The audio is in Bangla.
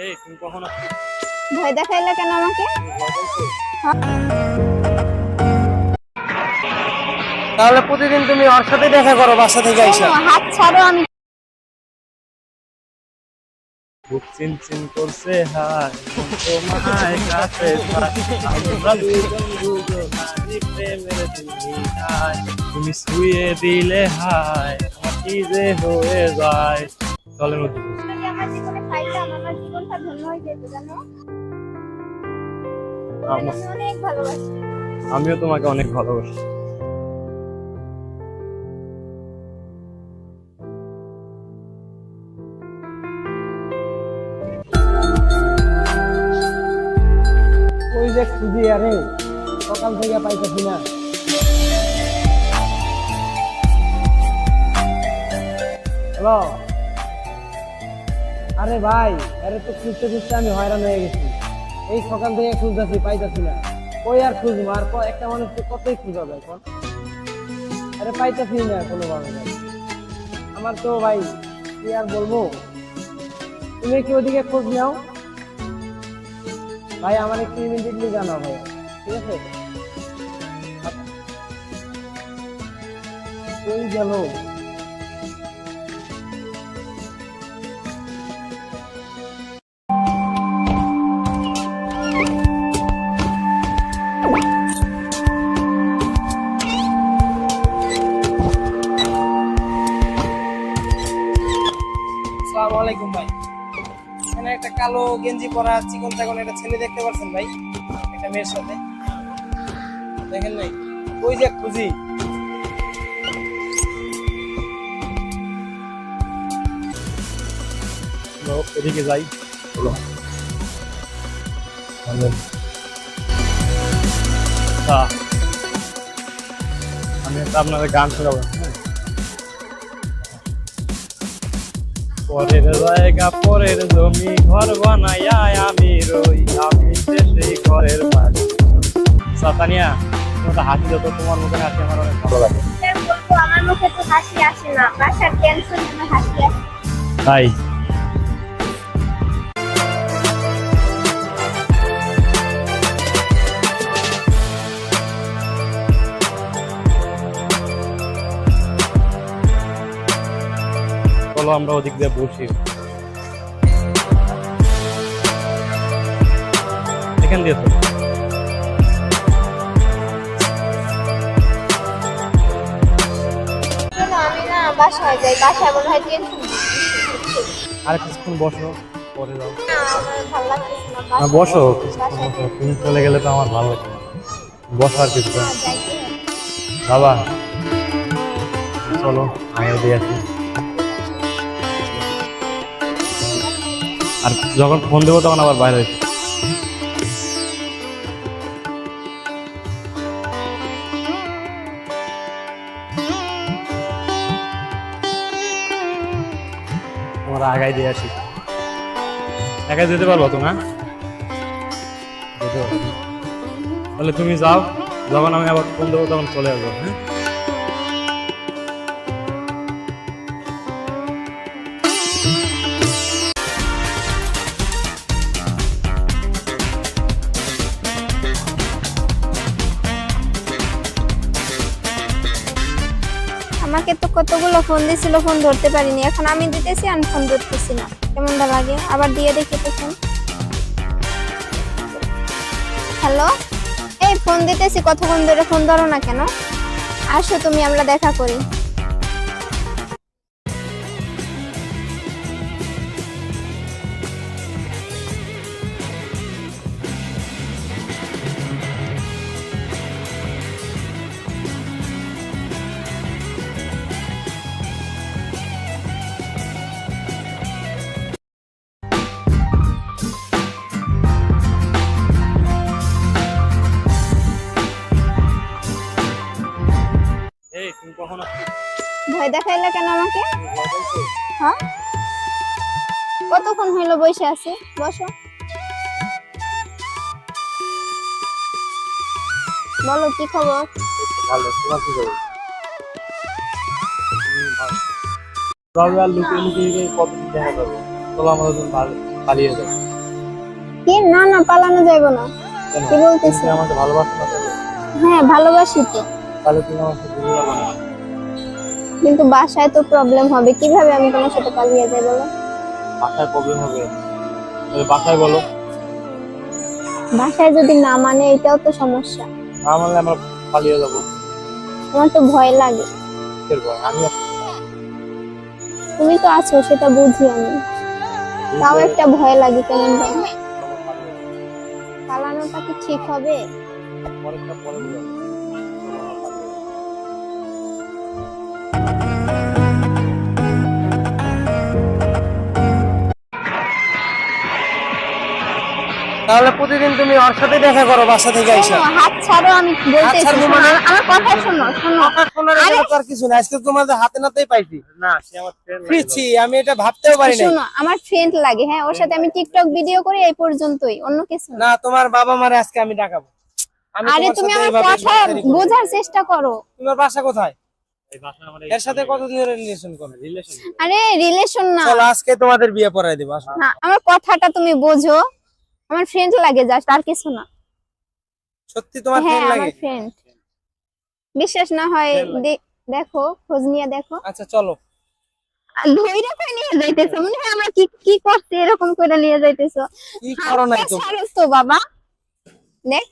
এই তুমি কখনো ভয় দেখাইলে কেন আমাকে? তাহলে প্রতিদিন তুমি ওর সাথে দেখা করো বাসা থেকে আইসা। হাত ছাড়ো। আমি খুব চিনচিন করছে হায় তোমায় কাছে আমরা দুজন দুজনারই প্রেমের দুনিয়ায় তুমি শুয়ে দিলে হায় আমার কি যে হয়ে যায়। চলেন মধ্যে যদি আমার জীবনে পাইতাম, আমার জীবনটা ধন্য হয়ে যেত জানো। আমি অনেক ভালোবাসি। আমিও তোমাকে অনেক ভালোবাসি। ওই যে খুঁজি আরে সকাল থেকে পাইতেছি না। হ্যালো, আরে ভাই, আরে তো খুঁজতে খুঁজতে আমি হয়রান হয়ে গেছি। এই সকাল থেকে খুঁজতেছি, পাইতেছি না। ওই আর খুঁজবো, আর একটা মানুষকে কতই খুঁজাবে এখন। আরে পাইতেছি না কোনোভাবে ভাই। আমার তো ভাই কি আর বলবো, তুমি কি ওদিকে খোঁজ নাও ভাই, আমার একটু ইমিডিয়েটলি জানাও ভাই, ঠিক আছে? ওই গেল। আসসালামু আলাইকুম ভাই। এখানে একটা কালো গেঞ্জি পরা চিকন চাকন একটা ছেলে দেখতে পাচ্ছেন ভাই, একটা মেয়ের সাথে, দেখেন নাই? ওই যে খুঁজি। এদিকে যাই। চলো আমি একটা আপনাদের গান শোনাবো। পরের জায়গা পরের জমি ঘর বানাইয়া আমি রই, আমি সেই ঘরের বাড়ি। সাতানিয়া তোমার হাসি, যত তোমার মুখে হাসি আমার অনেক ভালো লাগে। বলবো আমার মুখে তো হাসি আসে না, বাসার টেনশন আমার হাসি আসে। তাই চলো আমরা ওদিক দিয়ে বসি। এখান দিয়ে আমি না বাসায় যাই, বাসায় মনে হয় টেনশন। আর কিছুক্ষণ বসো, পরে যাও। আমার ভালো লাগতেছে না, না বসো, কিছুক্ষণ বসো। তুমি চলে গেলে তো আমার ভালো লাগবে না। বসো আর কিছু বাবা। চলো আমি দিয়ে আসি। আর যখন ফোন দেবো তখন আবার বাইরে এসে তোমার আগায় দিয়ে আসি। একাই যেতে পারবো তো না? যেতে পারবো। তাহলে তুমি যাও, যখন আমি আবার ফোন দেবো তখন চলে আসবো। হ্যাঁ আমাকে তো কতগুলো ফোন দিছিল, ফোন ধরতে পারিনি। এখন আমি দিতেছি আর ফোন ধরতেছি না, কেমনটা লাগে? আবার দিয়ে দেখি তো ফোন। হ্যালো, এই ফোন দিতেছি কতক্ষণ ধরে, ফোন ধরো না কেন? আসো তুমি, আমরা দেখা করি। এই তুমি কখনো ভয় দেখাইলে কেন আমাকে? হ্যাঁ, কতক্ষণ হইলো বসে আছি, বসো। বলো কি খবর? ভালো, তোমার কি খবর? তবে আর লুকিয়ে লুকিয়ে কতদিন দেখা যাবে? চলো আমরা পালিয়ে যাবো। কি না না পালানো যাইব না। কেন? কি বলতেছ? তুমি আমাকে ভালোবাসো না তাহলে? হ্যাঁ ভালোবাসি তো, তাহলে তুমি আমার সাথে ঘুরে যাবে না? কিন্তু বাসায় তো প্রবলেম হবে, কিভাবে আমি তোমার সাথে পালিয়ে যাই বলো? বাসায় প্রবলেম হবে, তাহলে বাসায় বলো। বাসায় যদি না মানে এটাও তো সমস্যা। না মানলে আমরা পালিয়ে যাবো। আমার তো ভয় লাগে। কিসের ভয়? আমি আছি। তুমি তো আছো সেটা বুঝি আমি, তাও একটা ভয় লাগে কেমন জানি। পালানোটা কি ঠিক হবে? পরেরটা পরে বুঝাবো। তাহলে প্রতিদিন তুমি ওর সাথে দেখা করো বাসা থেকে আইসা। শোনো, হাত ছাড়ো, আমি বলতেছি, ছাড়বো শোনো, মানে? আমার কথা শোনো শোনো। কথা শোনার আরে, এখানে তো আর কিছু না, আজকে তোমাদের হাতে নাতেই পাইছি। না, সে আমার ফ্রেন্ড ছি, আমি এটা ভাবতেও পারি না। শোনো, আমার ফ্রেন্ড লাগে, হ্যাঁ, ওর সাথে আমি টিকটক ভিডিও করি, এই পর্যন্তই, অন্য কিছু না। না, তোমার বাবা মারে আজকে আমি ডাকাবো। আমি আরে তোমার তুমি সাথে আমার এইভাবে কথা সংসারই করবো। বোঝার চেষ্টা করো। তোমার বাসা কোথায়? এই বাসায় আমার এর সাথে কতদিন ধরে রিলেশন করো? রিলেশন। আরে রিলেশন না, চলো আজকে তোমাদের বিয়ে পড়াই দেবো, আসো। না, আমার কথাটা তুমি বোঝো, আমার ফ্রেন্ড লাগে জাস্ট, আর কিছু না। সত্যি তোমার হ্যাঁ ফ্রেন্ড আমার লাগে? ফ্রেন্ড। বিশ্বাস না হয় দেখো, খোঁজ নিয়ে দেখো। আচ্ছা চলো। আর ধইরা কই নিয়ে যাইতেছো, মনে হয় আমরা কি কি করতে এরকম করে নিয়ে যাইতেছো। কি করো নাই হাতটা তো? ছাড়ো তো বাবা, দেখ